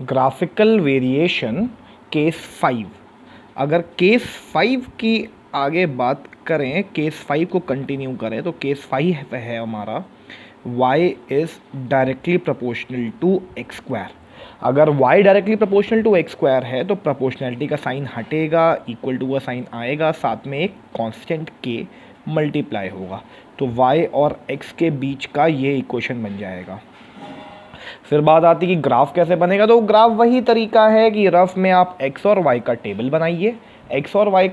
Graphical variation case 5। अगर case 5 की आगे बात करें, केस 5 को कंटिन्यू करें, तो केस 5 है हमारा y is directly proportional to x square. अगर y directly proportional to x square है तो प्रोपोर्शनैलिटी का साइन हटेगा, इक्वल टू का साइन आएगा, साथ में एक कांस्टेंट k मल्टीप्लाई होगा, तो y और x के बीच का ये इक्वेशन बन जाएगा। फिर बात आती है कि ग्राफ कैसे बनेगा, तो ग्राफ वही तरीका है कि रफ में आप x और y का टेबल बनाइए। x और y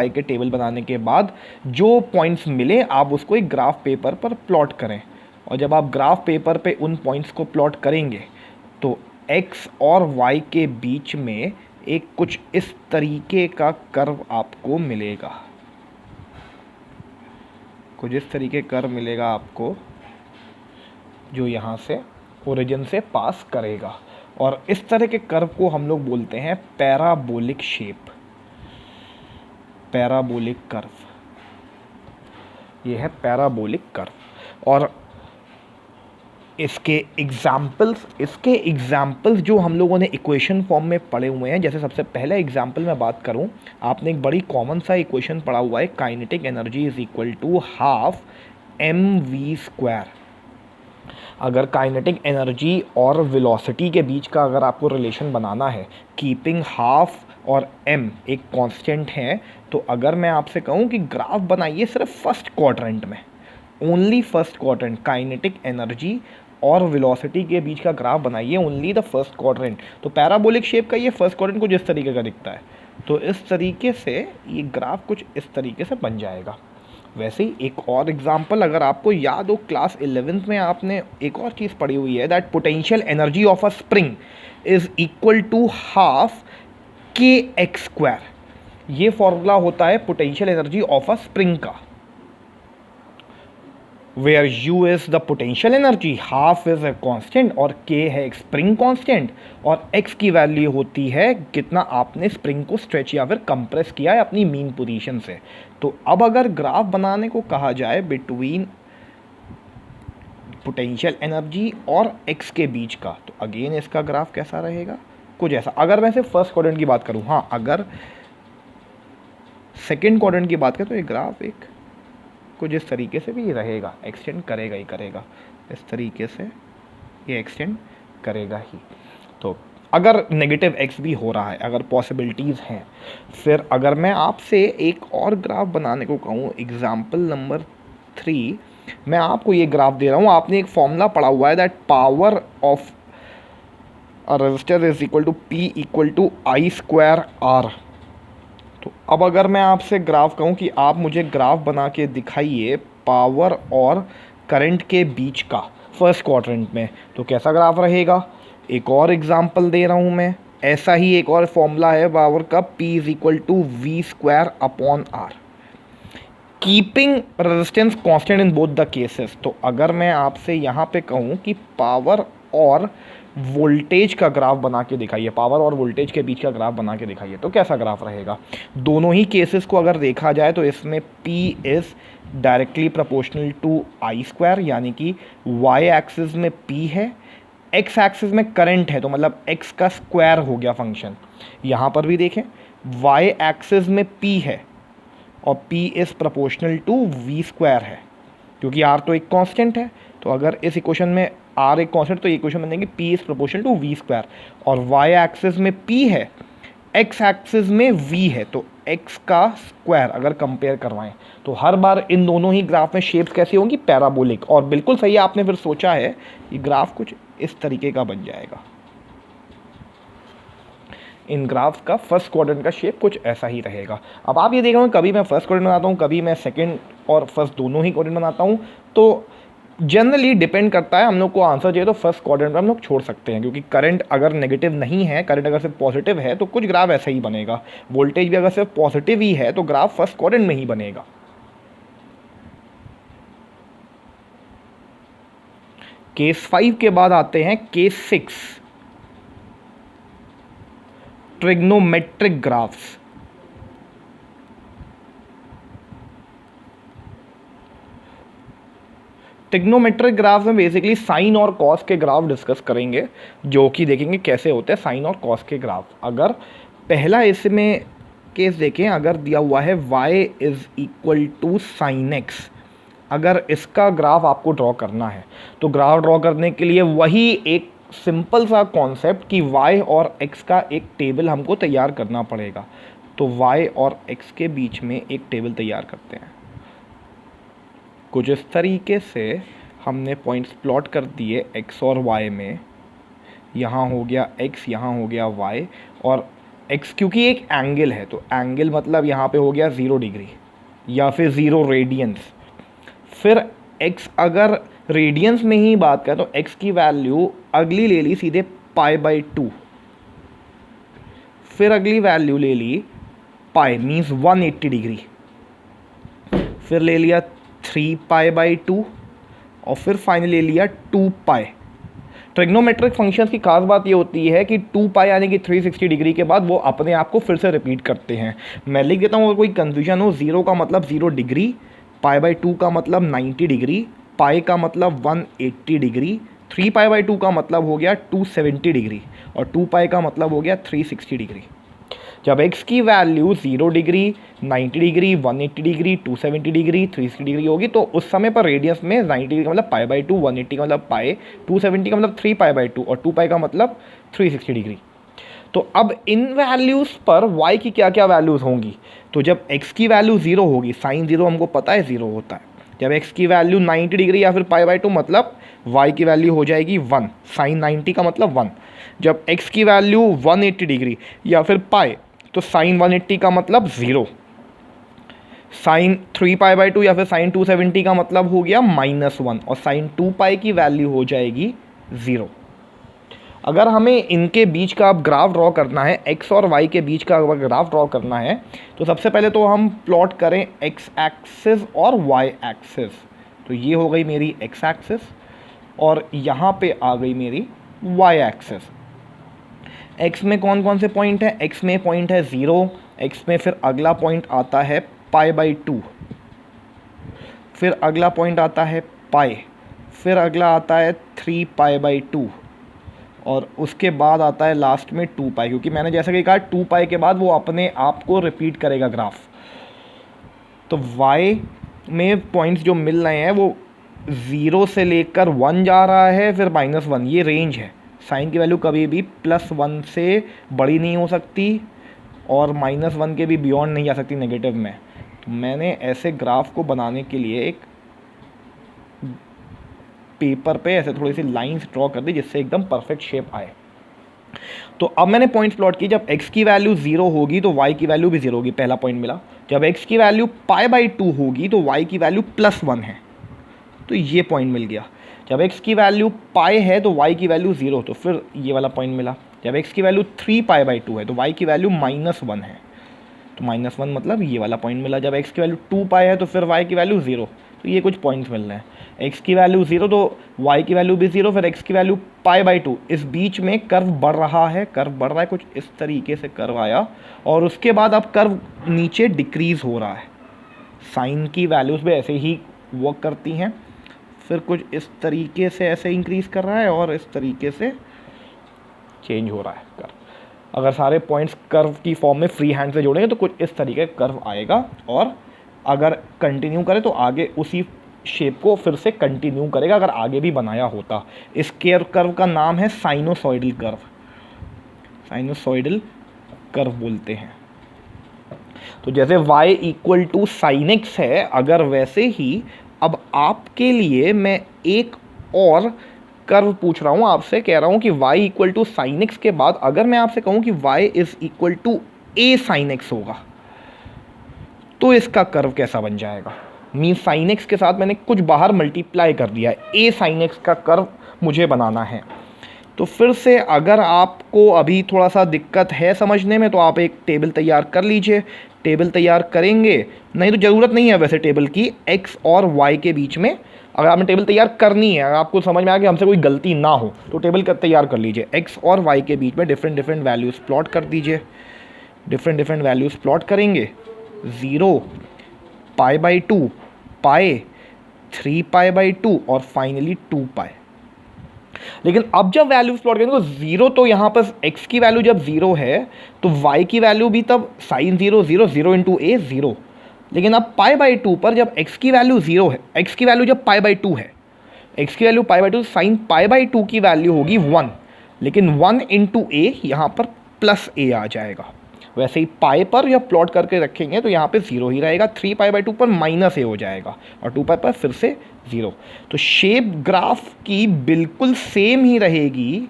के टेबल बनाने के बाद जो पॉइंट्स मिले आप उसको एक ग्राफ पेपर पर प्लॉट करें, और जब आप ग्राफ पेपर पे उन पॉइंट्स को प्लॉट करेंगे तो x और y के बीच में एक कुछ इस तरीके का कर्व आपको मिलेगा, कुछ इस तरीके कर्व मिलेगा आपको, जो यहाँ से ओरिजिन से पास करेगा, और इस तरह के कर्व को हम लोग बोलते हैं पैराबोलिक शेप, पैराबोलिक कर्व। ये है पैराबोलिक कर्व। और इसके एग्जाम्पल्स जो हम लोगों ने इक्वेशन फॉर्म में पढ़े हुए हैं, जैसे सबसे पहले एग्जाम्पल मैं बात करूं, आपने एक बड़ी कॉमन सा इक्वेशन पढ़ा हुआ है, kinetic energy is equal to half mv²। अगर काइनेटिक एनर्जी और वेलोसिटी के बीच का अगर आपको रिलेशन बनाना है, कीपिंग हाफ और m एक कांस्टेंट है, तो अगर मैं आपसे कहूं कि ग्राफ बनाइए सिर्फ फर्स्ट क्वाड्रेंट में, only first quadrant, kinetic energy और वेलोसिटी के बीच का ग्राफ बनाइए, ओनली द फर्स्ट क्वाड्रेंट, तो पैराबोलिक शेप का ये फर्स्ट क्वाड्रेंट कुछ इस तरीके का दिखता है, तो इस तरीके से ये ग्राफ कुछ इस तरीके से बन जाएगा। वैसे ही एक और एग्जाम्पल अगर आपको याद हो, क्लास 11th में आपने एक और चीज़ पढ़ी हुई है, that potential energy of a spring is equal to half kx²। ये फॉर्मूला होता है potential energy of a spring का, where u is the potential energy, half is a constant और k है एक स्प्रिंग कांस्टेंट, और x की value होती है कितना आपने स्प्रिंग को स्ट्रेच या फिर कंप्रेस किया है अपनी मीन पोजीशन से। तो अब अगर ग्राफ बनाने को कहा जाए बिटवीन पोटेंशियल एनर्जी और x के बीच का, तो अगेन इसका ग्राफ कैसा रहेगा, कुछ ऐसा। अगर मैं सिर्फ फर्स्ट क्वाड्रेंट की बात करूं, हाँ अगर सेकेंड क्वाड्रेंट की बात करें तो ये ग्राफ एक कुछ इस तरीके से भी रहेगा, एक्सटेंड करेगा ही करेगा, इस तरीके से ये एक्सटेंड करेगा ही। तो अगर नेगेटिव x भी हो रहा है, अगर पॉसिबिलिटीज़ हैं, फिर अगर मैं आपसे एक और ग्राफ बनाने को कहूँ, एग्जाम्पल नंबर 3, मैं आपको ये ग्राफ दे रहा हूँ, आपने एक फॉर्मूला पढ़ा हुआ है, that power of a resistor is equal to P equal to I²R। तो अब अगर मैं आपसे ग्राफ कहूँ कि आप मुझे ग्राफ बना के दिखाइए पावर और करंट के बीच का फर्स्ट क्वाड्रेंट में, तो कैसा ग्राफ रहेगा। एक और एग्जांपल दे रहा हूँ मैं, ऐसा ही एक और फॉर्मूला है पावर का, P is equal to V²/R, keeping resistance constant in both the cases. तो अगर मैं आपसे यहाँ पे कहूँ कि पावर और वोल्टेज का ग्राफ बना के दिखाइए, पावर और वोल्टेज के बीच का ग्राफ बना के दिखाइए, तो कैसा ग्राफ रहेगा। दोनों ही केसेस को अगर देखा जाए तो इसमें P is directly proportional to I², यानी कि y एक्सिस में P है, x एक्सिस में करंट है, तो मतलब x का स्क्वायर हो गया फंक्शन। यहाँ पर भी देखें y एक्सिस में P है और P is proportional to V² है, क्योंकि R तो एक कांस्टेंट है, तो अगर इस इक्वेशन में R एक कांस्टेंट तो ये इक्वेशन बनेगी P is proportional to V², और y एक्सिस में P है, x एक्सिस में V है, तो x का स्क्वायर अगर कंपेयर करवाएं तो हर बार इन दोनों ही ग्राफ में शेप्स कैसी होंगी, पैराबोलिक। और बिल्कुल सही आपने फिर सोचा है, ये ग्राफ कुछ इस तरीके का बन जाएगा। इन ग्राफ का फर्स्ट क्वाड्रेंट का शेप कुछ ऐसा ही रहेगा। अब आप ये देख रहे हो, कभी मैं फर्स्ट क्वाड्रेंट बनाता हूँ, कभी मैं सेकंड और फर्स्ट दोनों ही क्वाड्रेंट बनाता हूँ, तो जनरली डिपेंड करता है, हम लोग को आंसर चाहिए तो फर्स्ट क्वाड्रेंट में हम लोग छोड़ सकते हैं, क्योंकि करंट अगर नेगेटिव नहीं है, करंट अगर सिर्फ पॉजिटिव है तो कुछ ग्राफ ऐसा ही बनेगा, वोल्टेज भी अगर सिर्फ पॉजिटिव ही है तो ग्राफ फर्स्ट क्वाड्रेंट में ही बनेगा। केस 5 के बाद आते हैं case 6, trigonometric graphs. Trigonometric graph में बेसिकली साइन और कॉस के ग्राफ डिस्कस करेंगे, जो कि देखेंगे कैसे होते हैं साइन और कॉस के ग्राफ। अगर पहला इसमें केस देखें, अगर दिया हुआ है y is equal to sine x, अगर इसका ग्राफ आपको ड्रॉ करना है तो ग्राफ ड्रॉ करने के लिए वही एक सिंपल सा कॉन्सेप्ट कि y और x का एक टेबल हमको तैयार करना पड़ेगा। तो y और x के बीच में एक टेबल तैयार करते हैं। कुछ इस तरीके से हमने पॉइंट्स प्लॉट कर दिए x और y में। यहाँ हो गया x, यहाँ हो गया y, और x क्योंकि एक एंगल है तो एंगल मतलब यहाँ पे हो गया 0 डिग्री या फिर 0 रेडियंस। फिर x अगर रेडियंस में ही बात करें तो x की वैल्यू अगली ले ली सीधे π/2, फिर अगली वैल्यू ले ली पाई मीन्स 180 डिग्री, फिर ले लिया 3π/2 और फिर फाइनली ले लिया 2π। ट्रिग्नोमेट्रिक फंक्शंस की खास बात ये होती है कि 2π यानी कि 360 डिग्री के बाद वो अपने आप को फिर से रिपीट करते हैं। मैं लिख देता हूँ अगर कोई कंफ्यूजन हो, 0 का मतलब 0 डिग्री, π/2 का मतलब 90 डिग्री, पाई का मतलब 180 डिग्री, 3π/2 का मतलब हो गया 270 डिग्री और 2π का मतलब हो गया 360 डिग्री। जब x की value 0 degree, 90 degree, 180 degree, 270 degree, 360 degree होगी तो उस समय पर रेडियस में 90 डिग्री का मतलब π/2, 180 का मतलब पाई, 270 का मतलब 3π/2 और 2π का मतलब 360 डिग्री। तो अब इन वैल्यूज़ पर y की क्या क्या वैल्यूज़ होंगी। तो जब x की वैल्यू 0 होगी, साइन 0 हमको पता है 0 होता है। जब x की वैल्यू 90 डिग्री या फिर π/2 मतलब y की वैल्यू हो जाएगी 1, साइन 90 का मतलब 1। जब x की वैल्यू 180 डिग्री या फिर पाई तो साइन 180 का मतलब 0, साइन 3π/2 या फिर साइन 270 का मतलब हो गया -1 और साइन 2π की वैल्यू हो जाएगी 0। अगर हमें इनके बीच का अब ग्राफ ड्रॉ करना है, x और y के बीच का अगर ग्राफ ड्रॉ करना है तो सबसे पहले तो हम प्लॉट करें x एक्सिस और y एक्सिस। तो ये हो गई मेरी x एक्सिस और यहाँ पे आ गई मेरी y एक्सिस। x में कौन कौन से पॉइंट है, x में पॉइंट है 0, x में फिर अगला पॉइंट आता है π/2, फिर अगला पॉइंट आता है पाई, फिर अगला आता है 3π/2 और उसके बाद आता है लास्ट में 2π, क्योंकि मैंने जैसा कि कहा 2π के बाद वो अपने आप को रिपीट करेगा ग्राफ। तो y में पॉइंट्स जो मिल रहे हैं वो 0 से लेकर 1 जा रहा है, फिर -1, ये रेंज है। साइन की वैल्यू कभी भी +1 से बड़ी नहीं हो सकती और -1 के भी बियॉन्ड नहीं जा सकती नेगेटिव में। तो मैंने ऐसे ग्राफ को बनाने के लिए एक पेपर पे ऐसे थोड़ी सी लाइंस ड्रॉ कर दी जिससे एकदम परफेक्ट शेप आए। तो अब मैंने पॉइंट्स प्लॉट की, जब x की वैल्यू 0 होगी तो y की वैल्यू भी 0 होगी, पहला पॉइंट मिला। जब x की वैल्यू π/2 होगी तो y की वैल्यू +1 है, तो ये पॉइंट मिल गया। जब x की वैल्यू पाई है तो y की वैल्यू 0, तो फिर ये वाला पॉइंट मिला। जब x की वैल्यू 3π/2 है तो y की वैल्यू -1 है, तो -1 मतलब ये वाला पॉइंट मिला। जब x की वैल्यू 2π है तो फिर y की वैल्यू 0, तो ये कुछ पॉइंट्स मिल रहे हैं। x की वैल्यू 0 तो y की वैल्यू भी 0, फिर x की वैल्यू π/2। इस बीच में कर्व बढ़ रहा है, कुछ इस तरीके से कर्व आया और उसके बाद अब कर्व नीचे डिक्रीज हो रहा है। साइन की वैल्यूज़ भी ऐसे ही वर्क करती हैं, फिर कुछ इस तरीके से ऐसे इंक्रीज़ कर रहा है और इस तरीके से चेंज हो रहा है कर्व। अगर सारे पॉइंट्स कर्व की फॉर्म में फ्री हैंड से जोड़ेंगे तो कुछ इस तरीके का कर्व आएगा और अगर कंटिन्यू करें तो आगे उसी शेप को फिर से कंटिन्यू करेगा अगर आगे भी बनाया होता। इस कर्व का नाम है साइनोसॉइडल कर्व, साइनोसॉइडल कर्व बोलते हैं। तो जैसे y equal to sine x है, अगर वैसे ही अब आपके लिए मैं एक और कर्व पूछ रहा हूँ आपसे, कह रहा हूँ कि y equal to sine x के बाद अगर मैं आपसे कहूँ कि y is equal to a sine x होगा तो इसका कर्व कैसा बन जाएगा। मीन्स साइन एक्स के साथ मैंने कुछ बाहर मल्टीप्लाई कर दिया है, a साइन एक्स का कर्व मुझे बनाना है। तो फिर से अगर आपको अभी थोड़ा सा दिक्कत है समझने में तो आप एक टेबल तैयार कर लीजिए। टेबल तैयार करेंगे, नहीं तो ज़रूरत नहीं है वैसे टेबल की, x और y के बीच में अगर आपने टेबल तैयार करनी है, अगर आपको समझ में आया कि हमसे कोई गलती ना हो तो टेबल तैयार कर लीजिए। x और y के बीच में डिफरेंट वैल्यूज़ प्लॉट कर दीजिए। डिफरेंट वैल्यूज़ प्लॉट करेंगे, 0, π/2, पाई, 3π/2 और फाइनली 2π। लेकिन अब जब वैल्यूज प्लॉट करेंगे तो जीरो, तो यहाँ पर x की वैल्यू जब जीरो है तो y की वैल्यू भी तब sine zero zero, zero into a zero. लेकिन अब π/2 पर जब x की वैल्यू जीरो है, x की वैल्यू जब π/2 है, x की वैल्यू π/2, साइन π/2 की वैल्यू होगी 1, लेकिन 1 इंटू ए यहाँ पर प्लस ए आ जाएगा। वैसे ही पाई पर जब प्लॉट करके रखेंगे तो यहाँ पे जीरो ही रहेगा, 3π/2 पर माइनस ए हो जाएगा और 2π पर फिर से ज़ीरो। तो शेप ग्राफ की बिल्कुल सेम ही रहेगी।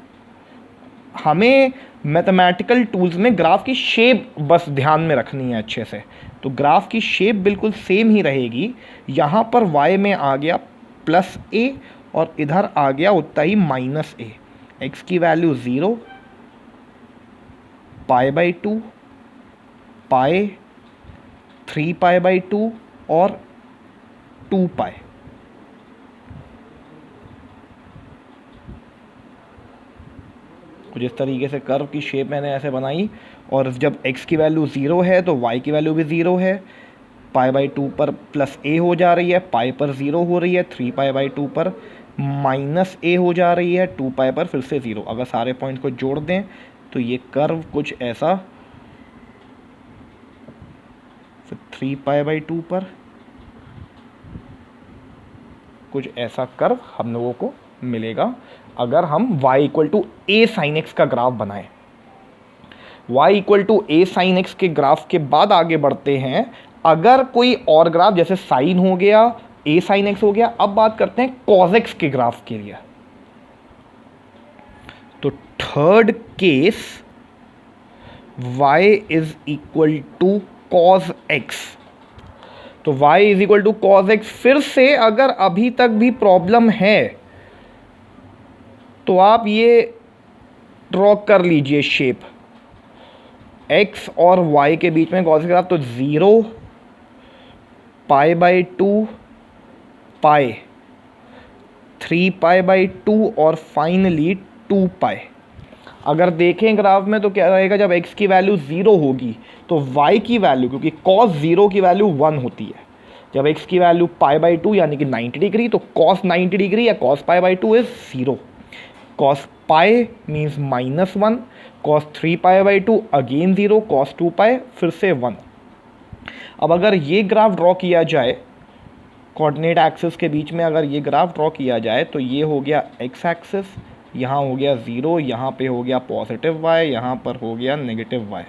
हमें मैथमेटिकल टूल्स में ग्राफ की शेप बस ध्यान में रखनी है अच्छे से। तो ग्राफ की शेप बिल्कुल सेम ही रहेगी। यहाँ पर y में आ गया प्लस ए और इधर आ गया उतना ही माइनस ए। x की वैल्यू ज़ीरो, π/2, पाई, 3π/2 और 2π। कुछ इस तरीके से कर्व की शेप मैंने ऐसे बनाई। और जब x की वैल्यू ज़ीरो है तो y की वैल्यू भी ज़ीरो है, π/2 पर प्लस a हो जा रही है, पाई पर ज़ीरो हो रही है, 3π/2 पर माइनस a हो जा रही है, 2π पर फिर से ज़ीरो। अगर सारे पॉइंट को जोड़ दें तो ये कर्व कुछ ऐसा, फिर 3π/2 पर कुछ ऐसा कर्व हम लोगों को मिलेगा अगर हम y equal to a sine x का ग्राफ बनाएं। y equal to a sine x के ग्राफ के बाद आगे बढ़ते हैं। अगर कोई और ग्राफ जैसे साइन हो गया, a साइन x हो गया, अब बात करते हैं cos x के ग्राफ के लिए। तो third case y is equal to cos x। तो y is equal to cos x। फिर से अगर अभी तक भी प्रॉब्लम है तो आप ये ड्रॉ कर लीजिए शेप, x और y के बीच में cos x ग्राफ। तो 0, π/2, पाई, 3π/2 और फाइनली 2π। अगर देखें ग्राफ में तो क्या रहेगा, जब x की वैल्यू 0 होगी तो y की वैल्यू, क्योंकि cos 0 की वैल्यू 1 होती है, जब x की वैल्यू π/2 यानी कि 90 डिग्री, तो cos 90 डिग्री या cos π/2 is 0। cos pi means -1, cos 3π/2 again 0, cos 2π फिर से 1। अब अगर ये ग्राफ ड्रॉ किया जाए कोऑर्डिनेट एक्सिस के बीच में, अगर ये ग्राफ ड्रॉ किया जाए तो ये हो गया x एक्सिस, यहाँ हो गया 0, यहाँ पे हो गया पॉजिटिव y, यहाँ पर हो गया नेगेटिव y।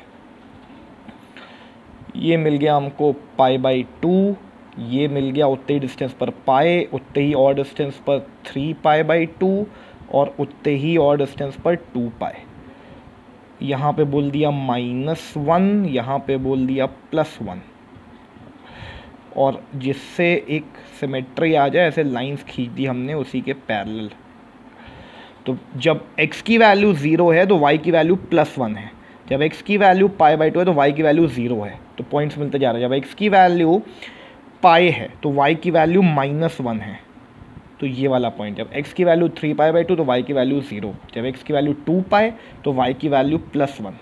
ये मिल गया हमको π/2, ये मिल गया उतने ही डिस्टेंस पर पाई, उतने ही और डिस्टेंस पर 3π/2 और उतने ही और डिस्टेंस पर 2π। यहाँ पे बोल दिया -1, यहाँ पे बोल दिया +1। और जिससे एक सिमेट्री आ जाए, ऐसे लाइंस खींच दी हमने उसी के पैरेलल। तो जब x की वैल्यू 0 है तो y की वैल्यू +1 है, जब x की वैल्यू π/2 है तो y की वैल्यू 0 है। तो पॉइंट्स मिलते जा रहे हैं। जब x की वैल्यू पाई है तो y की वैल्यू -1 है, तो ये वाला पॉइंट। जब x की वैल्यू 3π/2 तो y की वैल्यू 0, जब x की वैल्यू 2π तो y की वैल्यू +1।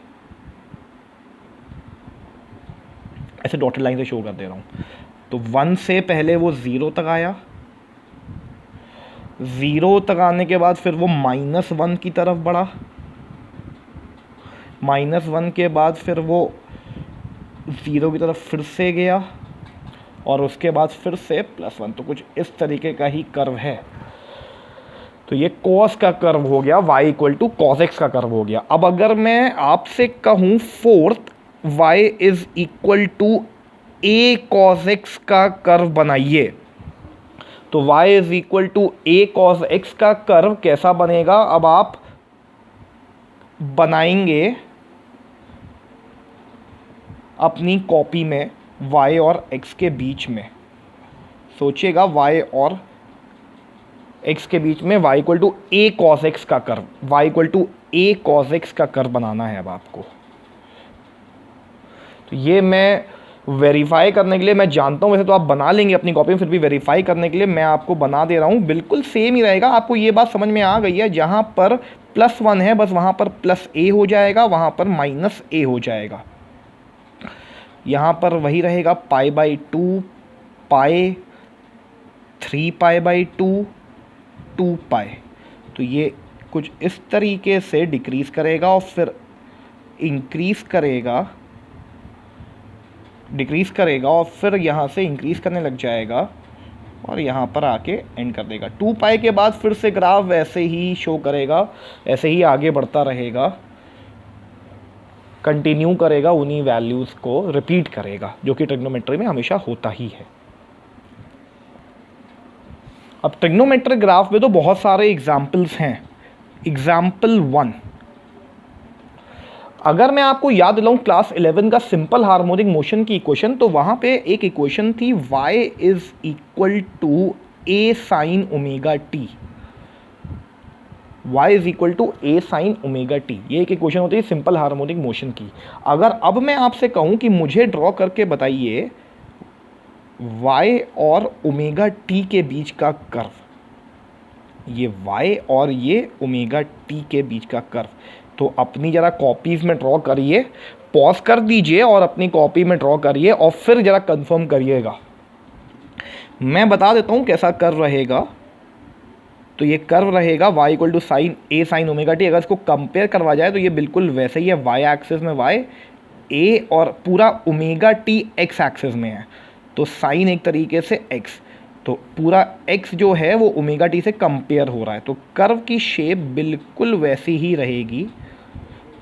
ऐसे डॉटेड लाइन से शो कर दे रहा हूँ। तो 1 से पहले वो 0 तक आया, 0 तक आने के बाद फिर वो -1 की तरफ बढ़ा, -1 के बाद फिर वो 0 की तरफ फिर से गया और उसके बाद फिर से +1। तो कुछ इस तरीके का ही कर्व है। तो ये cos का कर्व हो गया, y equal to cos x का कर्व हो गया। अब अगर मैं आपसे कहूँ fourth, y is equal to a cos x का कर्व बनाइए, तो y is equal to a cos x का कर्व कैसा बनेगा? अब आप बनाएंगे अपनी कॉपी में y और x के बीच में, सोचिएगा y और x के बीच में y equal to a cos x का curve, y equal to a cos x का कर्व बनाना है अब आपको। तो ये मैं वेरीफाई करने के लिए, मैं जानता हूँ वैसे तो आप बना लेंगे अपनी कॉपी में, फिर भी वेरीफाई करने के लिए मैं आपको बना दे रहा हूँ। बिल्कुल सेम ही रहेगा। आपको ये बात समझ में आ गई है, जहाँ पर +1 है बस वहाँ पर +a हो जाएगा, वहाँ पर -a हो जाएगा। यहाँ पर वही रहेगा π/2, पाई, 3π/2 2π। तो ये कुछ इस तरीके से डिक्रीज़ करेगा और फिर इंक्रीज़ करेगा, डिक्रीज़ करेगा और फिर यहाँ से इंक्रीज़ करने लग जाएगा और यहाँ पर आके एंड कर देगा। 2π के बाद फिर से ग्राफ ऐसे ही शो करेगा, ऐसे ही आगे बढ़ता रहेगा, कंटिन्यू करेगा, उन्हीं वैल्यूज़ को रिपीट करेगा, जो कि ट्रिग्नोमेट्री में हमेशा होता ही है। अब ट्रिग्नोमेट्रिक ग्राफ में तो बहुत सारे एग्जाम्पल्स हैं। एग्जाम्पल 1, अगर मैं आपको याद दिलाऊं क्लास 11 का सिंपल हार्मोनिक मोशन की इक्वेशन, तो वहाँ पे एक इक्वेशन थी y is equal to a sine omega t. y is equal to a sine omega t, ये एक इक्वेशन होती है सिंपल हार्मोनिक मोशन की। अगर अब मैं आपसे कहूँ कि मुझे ड्रॉ करके बताइए y और ओमेगा टी के बीच का कर्व, ये y और ये ओमेगा टी के बीच का कर्व, तो अपनी ज़रा कॉपीज़ में ड्रॉ करिए, पॉज कर दीजिए और अपनी कॉपी में ड्रॉ करिए और फिर ज़रा कंफर्म करिएगा। मैं बता देता हूँ कैसा कर्व रहेगा। तो ये कर्व रहेगा y equal to sine a sine omega t. अगर इसको कंपेयर करवा जाए तो ये बिल्कुल वैसे ही है, y एक्सिस में y, a और पूरा ओमेगा टी x एक्सिस में है, तो साइन एक तरीके से x, तो पूरा x जो है वो ओमेगा टी से कंपेयर हो रहा है। तो कर्व की शेप बिल्कुल वैसी ही रहेगी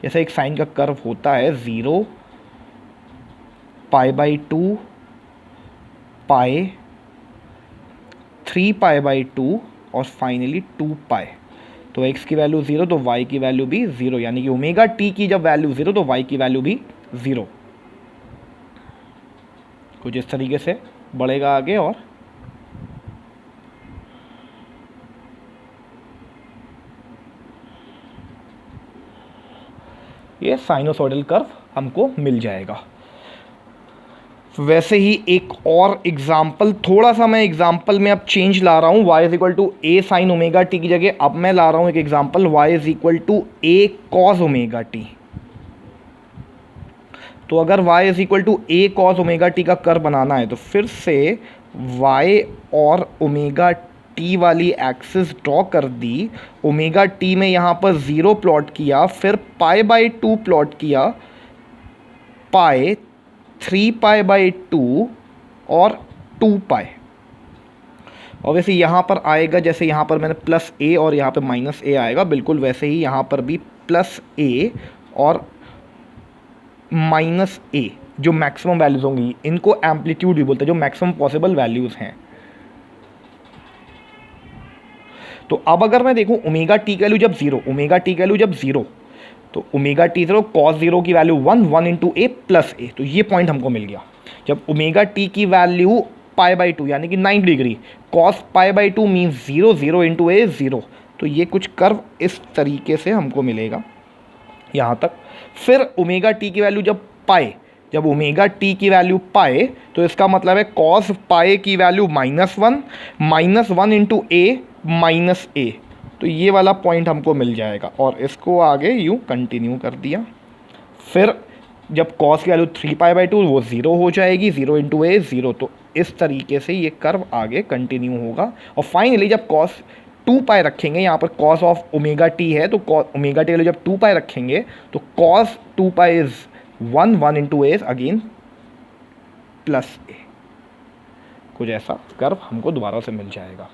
जैसे एक साइन का कर्व होता है, 0 π/2 π 3π/2 और फाइनली 2π। तो x की वैल्यू 0 तो y की वैल्यू भी 0, यानी कि ओमेगा टी की जब वैल्यू 0 तो y की वैल्यू भी 0। कुछ इस तरीके से बढ़ेगा आगे। और ये साइनोसॉइडल कर्व हमको मिल जाएगा। वैसे ही एक और एग्जाम्पल, थोड़ा सा मैं एग्जाम्पल में अब चेंज ला रहा हूँ, y is equal to a sine omega t की जगह अब मैं ला रहा हूँ एक example y is equal to a cos omega t. तो अगर y is equal to a cos omega t का कर्व बनाना है तो फिर से y और ओमेगा टी वाली एक्सिस ड्रॉ कर दी, ओमेगा टी में यहाँ पर 0 प्लॉट किया, फिर π/2 प्लॉट किया, पाई 3π/2 और 2π। ऑब्वियसली यहाँ पर आएगा, जैसे यहाँ पर मैंने प्लस a और यहाँ पे माइनस a आएगा, बिल्कुल वैसे ही यहाँ पर भी प्लस a और माइनस a जो मैक्सिमम वैल्यूज़ होंगी, इनको एम्पलीट्यूड भी बोलते हैं, जो मैक्सिमम पॉसिबल वैल्यूज़ हैं। तो अब अगर मैं देखूँ ओमेगा टी की वैल्यू जब 0, ओमेगा टी की वैल्यू जब 0, तो ओमेगा टी 0 कॉस 0 की वैल्यू 1, 1 इंटू ए प्लस ए, तो ये पॉइंट हमको मिल गया। जब ओमेगा टी की वैल्यू π/2 यानी कि 90 डिग्री, कॉस π/2 मीन्स 0, 0 इंटू ए 0, तो ये कुछ कर्व इस तरीके से हमको मिलेगा यहाँ तक। फिर ओमेगा टी की वैल्यू जब पाए, जब ओमेगा टी की वैल्यू पाए तो इसका मतलब है कॉस पाए की value -1 into A minus a, तो ये वाला पॉइंट हमको मिल जाएगा और इसको आगे यूँ कंटिन्यू कर दिया। फिर जब कॉस की वैल्यू 3π/2 वो 0 हो जाएगी, 0 इंटू ए 0, तो इस तरीके से ये कर्व आगे कंटिन्यू होगा। और फाइनली जब कॉस 2π रखेंगे, यहाँ पर कॉस ऑफ ओमेगा टी है, तो ओमेगा टी वैल्यू जब 2π रखेंगे तो cos 2π is 1, 1 into a again plus a. कुछ ऐसा कर्व हमको दोबारा से मिल जाएगा।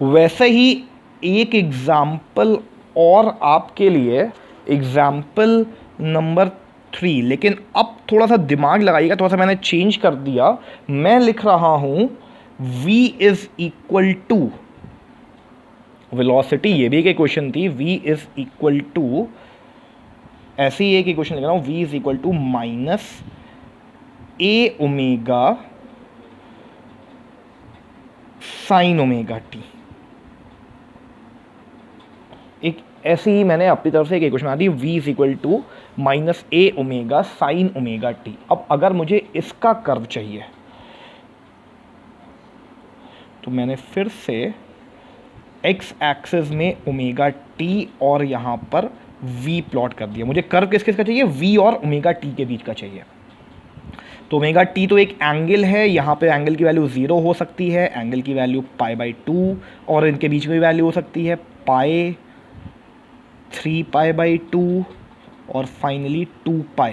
वैसे ही एक एग्जाम्पल और आपके लिए, एग्जाम्पल नंबर 3, लेकिन अब थोड़ा सा दिमाग लगाइएगा, थोड़ा सा मैंने चेंज कर दिया। मैं लिख रहा हूँ v is equal to velocity, ये भी एक इक्वेशन थी, v इज इक्वल टू, ऐसी एक इक्वेशन लिख रहा हूँ, v is equal to minus a omega sine omega t. एक ऐसी ही मैंने अपनी तरफ से एक इक्वेशन बना दी, v is equal to minus a omega sine omega t. अब अगर मुझे इसका कर्व चाहिए तो मैंने फिर से x एक्सिस में ओमेगा टी और यहाँ पर v प्लॉट कर दिया। मुझे कर्व किस किस का चाहिए, v और ओमेगा टी के बीच का चाहिए। तो ओमेगा टी तो एक एंगल है, यहाँ पे एंगल की वैल्यू 0 हो सकती है, एंगल की वैल्यू π/2, और इनके बीच में भी वैल्यू हो सकती है पाई, 3π/2 और फाइनली 2π।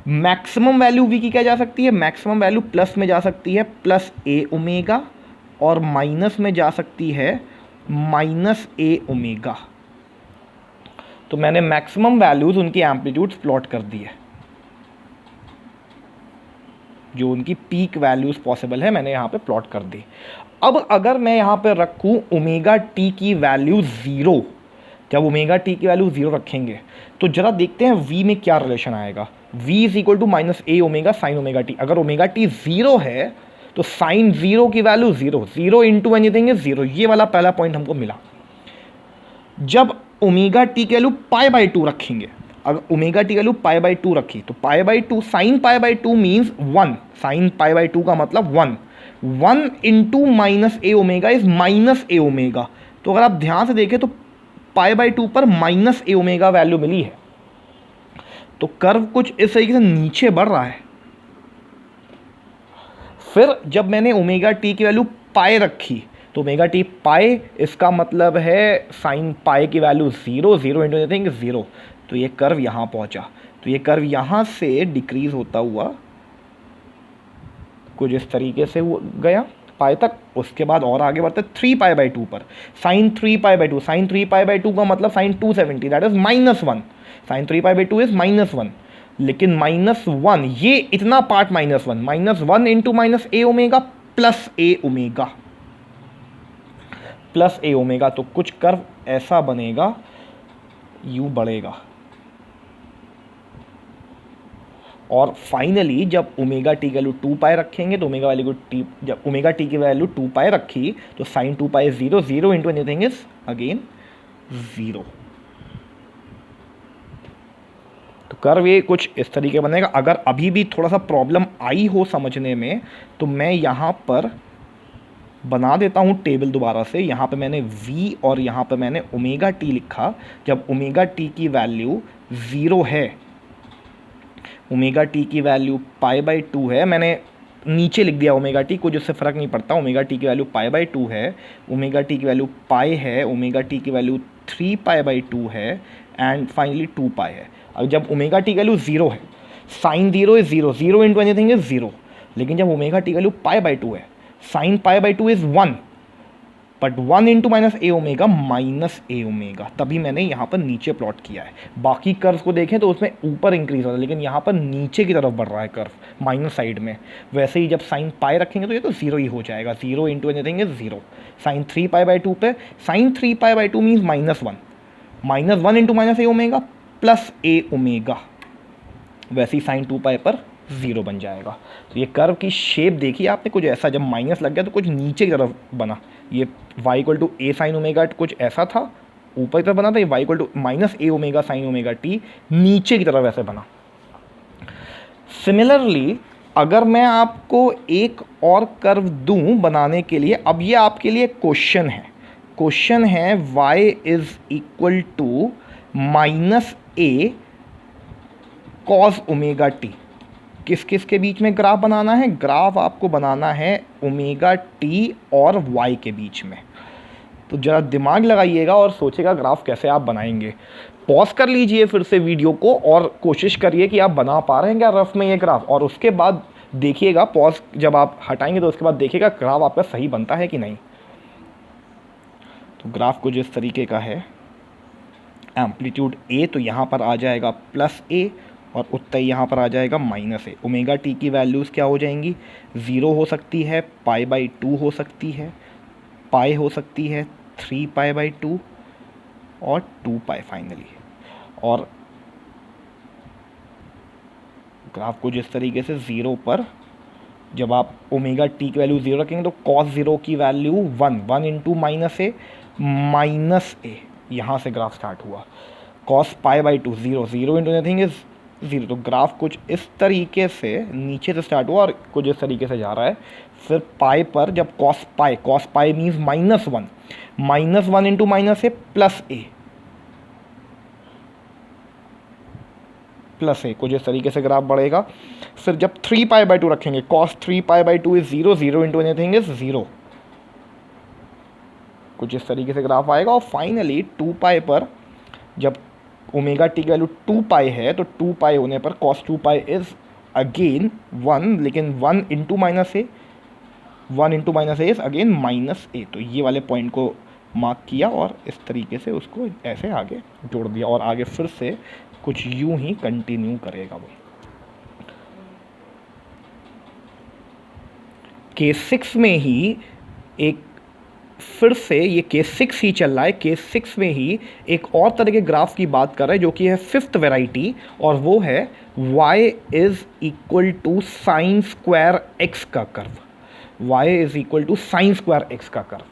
मैक्सिमम वैल्यू वी की क्या जा सकती है, मैक्सिमम वैल्यू प्लस में जा सकती है प्लस ए ओमेगा, और माइनस में जा सकती है माइनस ए ओमेगा। तो मैंने मैक्सिमम वैल्यूज उनकी एम्पलीट्यूड्स प्लॉट कर दी है, जो उनकी पीक वैल्यूज पॉसिबल है मैंने यहाँ पे प्लॉट कर दी। अब अगर मैं यहाँ पे रखूँ ओमेगा टी की वैल्यू 0, जब ओमेगा टी की वैल्यू 0 रखेंगे तो जरा देखते हैं वी में क्या रिलेशन आएगा। V is equal to minus a omega sine omega t. अगर ओमेगा टी 0 है तो साइन 0 की वैल्यू 0, 0 इंटू एनीथिंग इज 0। ये वाला पहला पॉइंट हमको मिला। जब ओमेगा टी की वैल्यू π/2 रखेंगे, अगर ओमेगा टी की वैल्यू π/2 रखी तो π/2 साइन π/2 मीन्स 1, साइन π/2 का मतलब 1 into minus a omega is minus a omega. तो अगर आप ध्यान से देखें तो π/2 पर माइनस ए ओमेगा वैल्यू मिली है, तो कर्व कुछ इस तरीके से नीचे बढ़ रहा है। फिर जब मैंने ओमेगा टी की वैल्यू पाई रखी तो ओमेगा टी पाई, इसका मतलब है साइन पाई की वैल्यू 0, 0 इंटू एनीथिंग 0। तो ये कर्व यहाँ पहुँचा, तो ये कर्व यहाँ से डिक्रीज होता हुआ कुछ इस तरीके से गया पाई तक। उसके बाद और आगे बढ़ते 3π/2 पर, साइन 3π/2, साइन 3π/2 का मतलब sine 270, that is -1। Sine 3π/2 is -1, लेकिन -1 ये इतना part -1 into minus a omega plus a omega, plus a omega. तो कुछ कर्व ऐसा बनेगा, यूं बढ़ेगा, और फाइनली जब ओमेगा टी की वैल्यू 2π रखेंगे तो ओमेगा वैल्यू टी, जब ओमेगा टी की वैल्यू 2π रखी तो sine 2π 0, 0 into anything is again 0। तो कर्व ये कुछ इस तरीके बनेगा। अगर अभी भी थोड़ा सा प्रॉब्लम आई हो समझने में तो मैं यहाँ पर बना देता हूँ टेबल दोबारा से। यहाँ पे मैंने v और यहाँ पे मैंने ओमेगा टी लिखा। जब ओमेगा टी की वैल्यू 0 है, ओमेगा टी की वैल्यू π/2 है, मैंने नीचे लिख दिया ओमेगा टी, कुछ उससे फ़र्क नहीं पड़ता। ओमेगा टी की वैल्यू π/2 है, ओमेगा टी की वैल्यू पाई है, ओमेगा टी की वैल्यू 3π/2 है, एंड फाइनली 2π है। अब जब ओमेगा टी की वैल्यू 0 है, sine 0 is 0, 0 into anything is 0। लेकिन जब ओमेगा टी की वैल्यू π/2 है, sine π/2 is 1, but 1 into minus a omega minus a omega, तभी मैंने यहाँ पर नीचे प्लॉट किया है। बाकी कर्व को देखें तो उसमें ऊपर इंक्रीज होता है, लेकिन यहाँ पर नीचे की तरफ बढ़ रहा है कर्व माइनस साइड में। वैसे ही जब साइन पाई रखेंगे तो ये तो 0 ही हो जाएगा, 0 इंटू एनीथिंग इज 0। साइन 3π/2 पे, sign 3π/2 means -1 into minus a omega plus a omega, वैसे ही साइन 2π पर 0 बन जाएगा। तो ये कर्व की शेप देखिए आपने, कुछ ऐसा, जब माइनस लग गया तो कुछ नीचे की तरफ बना। ये y equal to a sine omega कुछ ऐसा था, ऊपर की तरफ बना था। ये y equal to minus a omega sine omega t नीचे की तरफ ऐसे बना। सिमिलरली अगर मैं आपको एक और कर्व दूं बनाने के लिए, अब ये आपके लिए क्वेश्चन है, क्वेश्चन है y is equal to minus a cos omega t. किस किस के बीच में ग्राफ बनाना है? ग्राफ आपको बनाना है ओमेगा टी और y के बीच में। तो ज़रा दिमाग लगाइएगा और सोचिएगा ग्राफ कैसे आप बनाएंगे। पॉज कर लीजिए फिर से वीडियो को और कोशिश करिए कि आप बना पा रहे हैं क्या रफ में ये ग्राफ, और उसके बाद देखिएगा, पॉज जब आप हटाएंगे तो उसके बाद देखिएगा ग्राफ आपका सही बनता है कि नहीं। तो ग्राफ कुछ इस तरीके का है, एम्पलीट्यूड a तो यहाँ पर आ जाएगा प्लस a, और उतना ही यहाँ पर आ जाएगा माइनस ए। ओमेगा टी की वैल्यूज़ क्या हो जाएंगी? 0 हो सकती है, π/2 हो सकती है, पाई हो सकती है, 3π/2 और 2π फाइनली। और ग्राफ को जिस तरीके से 0 पर जब आप ओमेगा टी की वैल्यू 0 रखेंगे तो cos 0 की वैल्यू 1 इंटू माइनस ए, यहाँ से ग्राफ स्टार्ट हुआ। cos π/2 0, 0 into anything is 0। तो ग्राफ कुछ इस तरीके से नीचे से स्टार्ट हुआ और कुछ इस तरीके से जा रहा है। फिर पाई पर जब cos pi means -1 into minus a plus a, plus a, कुछ इस तरीके से ग्राफ बढ़ेगा। फिर जब 3π/2 रखेंगे, cos 3π/2 is 0, 0 into anything is 0, कुछ इस तरीके से ग्राफ आएगा। और फाइनली 2π पर जब ओमेगा टी की वैल्यू 2π है तो 2π होने पर cos 2π इज अगेन 1, लेकिन 1 into minus a, 1 into minus a is again minus a. तो ये वाले पॉइंट को मार्क किया और इस तरीके से उसको ऐसे आगे जोड़ दिया, और आगे फिर से कुछ यूं ही कंटिन्यू करेगा वो। केस 6 में ही एक, फिर से ये केस 6 ही चल रहा है। केस 6 में ही एक और तरह के ग्राफ की बात कर रहे हैं जो कि है 5th वेराइटी, और वो है y is equal to sine square x का curve. y is equal to sine square x का कर्व।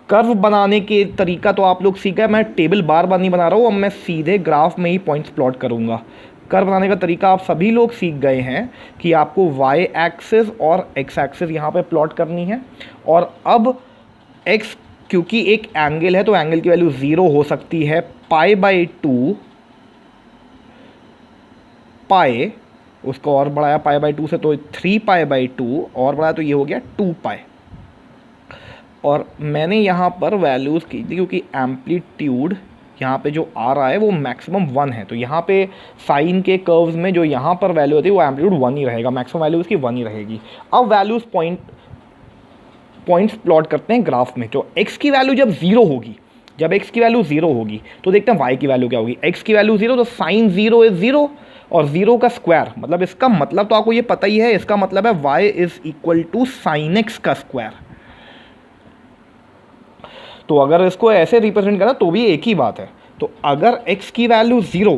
कर्व बनाने के तरीका तो आप लोग सीख गए, मैं टेबल बार बार नहीं बना रहा हूँ, अब मैं सीधे ग्राफ में ही पॉइंट्स प्लॉट करूँगा। कर्व बनाने का तरीका आप सभी लोग सीख गए हैं कि आपको y एक्सिस और x एक्सिस यहाँ पे प्लॉट करनी है, और अब x क्योंकि एक एंगल है तो एंगल की वैल्यू 0 हो सकती है, π/2, पाई उसको और बढ़ाया π/2 से तो 3π/2 और बढ़ाया तो ये हो गया 2π। और मैंने यहाँ पर वैल्यूज़ की थी क्योंकि एम्पलीट्यूड यहाँ पे जो आ रहा है वो मैक्सिमम 1 है, तो यहाँ पे साइन के कर्व्स में जो यहाँ पर वैल्यू होती है वो एम्पलीट्यूड 1 ही रहेगा, मैक्सिमम वैल्यू उसकी 1 ही रहेगी। अब वैल्यूज़ पॉइंट्स प्लॉट करते हैं ग्राफ में। जो x की वैल्यू जब 0 होगी, जब x की वैल्यू 0 होगी तो देखते हैं y की वैल्यू क्या होगी। x की वैल्यू 0 तो साइन 0 इज 0, और 0 का स्क्वायर, मतलब इसका मतलब तो आपको ये पता ही है, इसका मतलब है y is equal to sine x का स्क्वायर। तो अगर इसको ऐसे रिप्रेजेंट करना तो भी एक ही बात है। तो अगर x की वैल्यू 0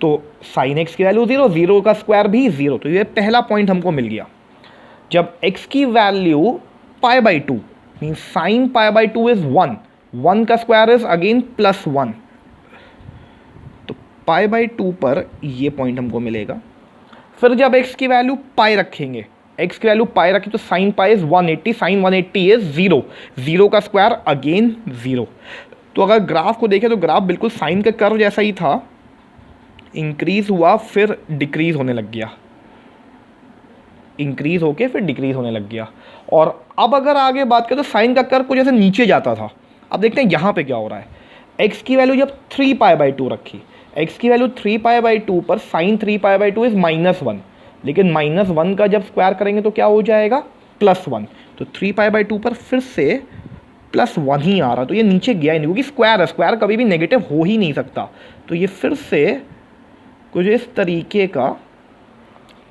तो साइन एक्स की वैल्यू 0, 0 का स्क्वायर भी 0, तो ये पहला पॉइंट हमको मिल गया। जब x की वैल्यू π/2 मीन साइन π/2 इज 1, 1 का स्क्वायर इज अगेन +1, तो π/2 पर ये पॉइंट हमको मिलेगा। फिर जब x की वैल्यू पाई रखेंगे, x की वैल्यू पाई रखी तो sine pi is 180, sine 180 is 0, 0 का स्क्वायर अगेन 0। तो अगर ग्राफ को देखें तो ग्राफ बिल्कुल साइन के कर्व जैसा ही था, इंक्रीज हुआ फिर डिक्रीज होने लग गया, इंक्रीज होके फिर डिक्रीज होने लग गया। और अब अगर आगे बात करें तो साइन का कर्व को जैसे नीचे जाता था। अब देखते हैं यहाँ पे क्या हो रहा है। x की वैल्यू जब 3π/2 रखी, x की वैल्यू 3π/2 पर साइन 3π/2 इज -1, लेकिन -1 का जब स्क्वायर करेंगे तो क्या हो जाएगा +1, तो 3π/2 पर फिर से +1 ही आ रहा, तो ये नीचे गया ही नहीं क्योंकि स्क्वायर है, स्क्वायर कभी भी नेगेटिव हो ही नहीं सकता। तो ये फिर से कुछ इस तरीके का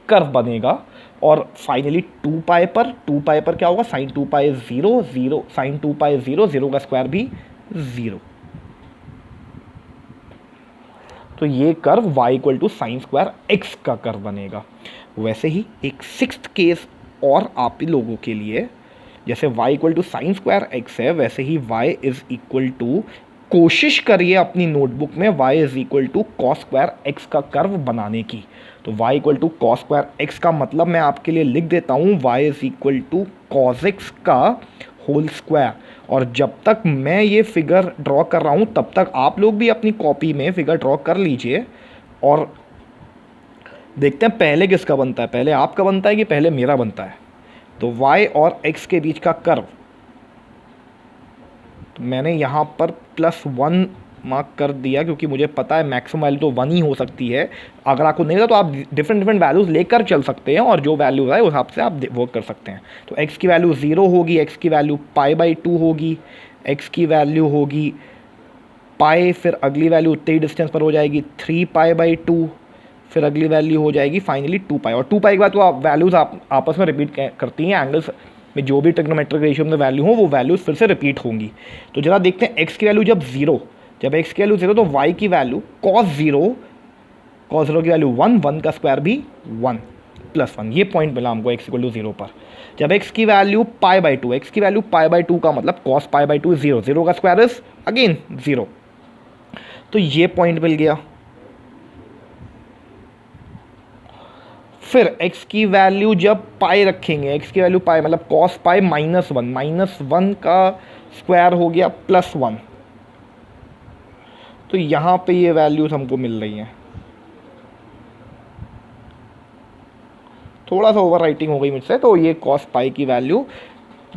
कर्व बनेगा। और फाइनली 2π पर क्या होगा, साइन 2π 0, 0 साइन 2π 0, 0 का स्क्वायर भी 0। तो ये curve y equal to sine square x का कर्व बनेगा। वैसे ही एक 6th केस और आप ही लोगों के लिए, जैसे y equal to sine square x है, वैसे ही y इज इक्वल टू, कोशिश करिए अपनी नोटबुक में y is equal to cos square x का कर्व बनाने की। तो y equal to cos square x का मतलब मैं आपके लिए लिख देता हूँ, y is equal to cos x का होल स्क्वायर। और जब तक मैं ये फिगर ड्रॉ कर रहा हूँ तब तक आप लोग भी अपनी कॉपी में फिगर ड्रॉ कर लीजिए और देखते हैं पहले किसका बनता है, पहले आपका बनता है कि पहले मेरा बनता है। तो y और x के बीच का कर्व, तो मैंने यहाँ पर +1 मार्क कर दिया क्योंकि मुझे पता है मैक्सिमम वैल्यू तो 1 ही हो सकती है। अगर आपको नहीं पता तो आप डिफरेंट वैल्यूज़ लेकर चल सकते हैं और जो वैल्यूज़ आए उस हिसाब से आप वर्क कर सकते हैं। तो x की वैल्यू 0 होगी, x की वैल्यू π/2 होगी, x की वैल्यू होगी पाई, फिर अगली वैल्यू उतनी डिस्टेंस पर हो जाएगी 3π/2, फिर अगली वैल्यू हो जाएगी फाइनली 2π। और 2π के बाद तो आप वैल्यूज़ आप आपस में रिपीट करती हैं, एंगल्स में जो भी ट्रिग्नोमेट्रिक रेशियो में वैल्यू हो वो वैल्यूज़ फिर से रिपीट होंगी। तो जरा देखते हैं x की वैल्यू जब x की वैल्यू 0 तो y की वैल्यू cos 0 की वैल्यू 1 का स्क्वायर भी 1 +1, ये पॉइंट मिला हमको x इक्वल टू 0 पर। जब x की वैल्यू π/2, x की वैल्यू π/2 का मतलब cos π/2 0, 0 का स्क्वायर इज अगेन 0, तो ये पॉइंट मिल गया। फिर x की वैल्यू जब पाई रखेंगे, x की वैल्यू पाई मतलब cos पाई -1 का स्क्वायर हो गया +1, तो यहाँ पे ये वैल्यूज हमको मिल रही हैं। थोड़ा सा ओवर राइटिंग हो गई मुझसे, तो ये कॉस पाई की वैल्यू,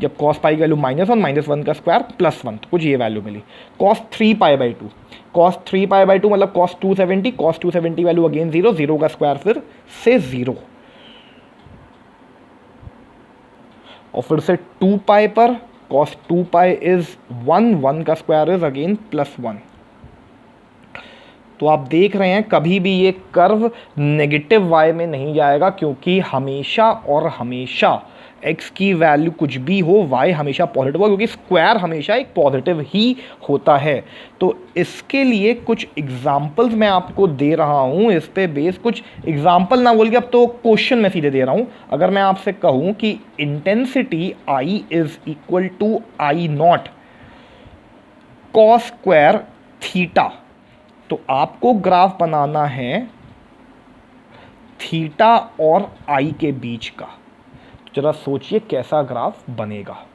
जब कॉस पाई की वैल्यू -1 का स्क्वायर +1, तो कुछ ये वैल्यू मिली। कॉस 3π/2, कॉस 3π/2 मतलब कॉस 270, कॉस 270 वैल्यू अगेन 0, 0 का स्क्वायर फिर से 0, और फिर से 2π पर कॉस 2π इज 1, 1 का स्क्वायर इज अगेन +1। तो आप देख रहे हैं कभी भी ये कर्व नेगेटिव y में नहीं जाएगा, क्योंकि हमेशा और हमेशा x की वैल्यू कुछ भी हो y हमेशा पॉजिटिव हो, क्योंकि स्क्वायर हमेशा एक पॉजिटिव ही होता है। तो इसके लिए कुछ एग्जांपल्स मैं आपको दे रहा हूं, इस पे बेस कुछ एग्जांपल ना बोल के अब तो क्वेश्चन में सीधे दे रहा हूं। अगर मैं आपसे कहूं कि intensity I is equal to I0 cos square theta, तो आपको ग्राफ बनाना है थीटा और आई के बीच का। तो जरा सोचिए कैसा ग्राफ बनेगा।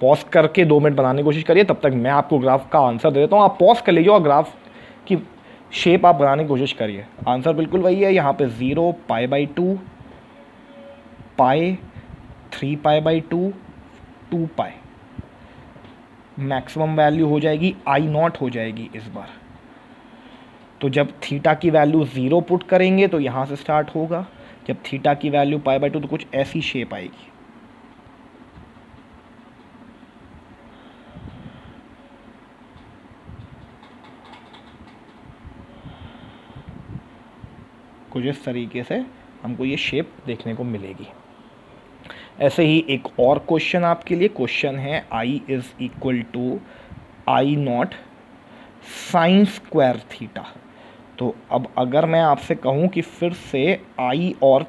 पॉज करके 2 मिनट बनाने की कोशिश करिए, तब तक मैं आपको ग्राफ का आंसर दे देता हूं। आप पॉज कर लीजिए और ग्राफ की शेप आप बनाने की कोशिश करिए। आंसर बिल्कुल वही है, यहाँ पे 0, π/2, पाई, 3π/2, 2π, मैक्सिमम वैल्यू हो जाएगी I0 हो जाएगी इस बार। तो जब थीटा की वैल्यू 0 पुट करेंगे तो यहाँ से स्टार्ट होगा, जब थीटा की वैल्यू π/2 तो कुछ ऐसी शेप आएगी। कुछ इस तरीके से हमको ये शेप देखने को मिलेगी। ऐसे ही एक और क्वेश्चन आपके लिए, क्वेश्चन है I is equal to I0 sine square theta. तो अब अगर मैं आपसे कहूं कि फिर से I और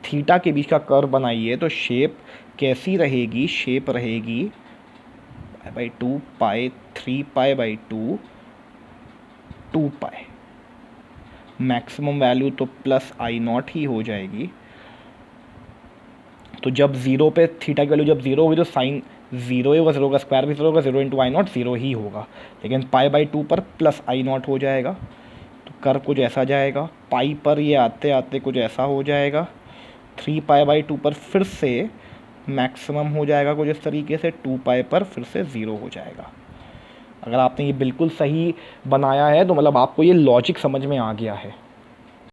थीटा के बीच का कर्व बनाइए, तो शेप कैसी रहेगी? शेप रहेगी π/2 पाई, 3π/2, 2π, मैक्सिमम वैल्यू तो +I0 ही हो जाएगी। तो जब 0 पे थीटा की वैल्यू जब 0 होगी तो साइन 0 ही होगा, 0 का स्क्वायर भी 0 होगा, 0 × I0 0 ही होगा, लेकिन π/2 पर +I0 हो जाएगा। तो कर्व कुछ ऐसा जाएगा, पाई पर ये आते आते कुछ ऐसा हो जाएगा, 3π/2 पर फिर से मैक्सिमम हो जाएगा कुछ इस तरीके से, 2π पर फिर से 0 हो जाएगा। अगर आपने ये बिल्कुल सही बनाया है तो मतलब आपको ये लॉजिक समझ में आ गया है।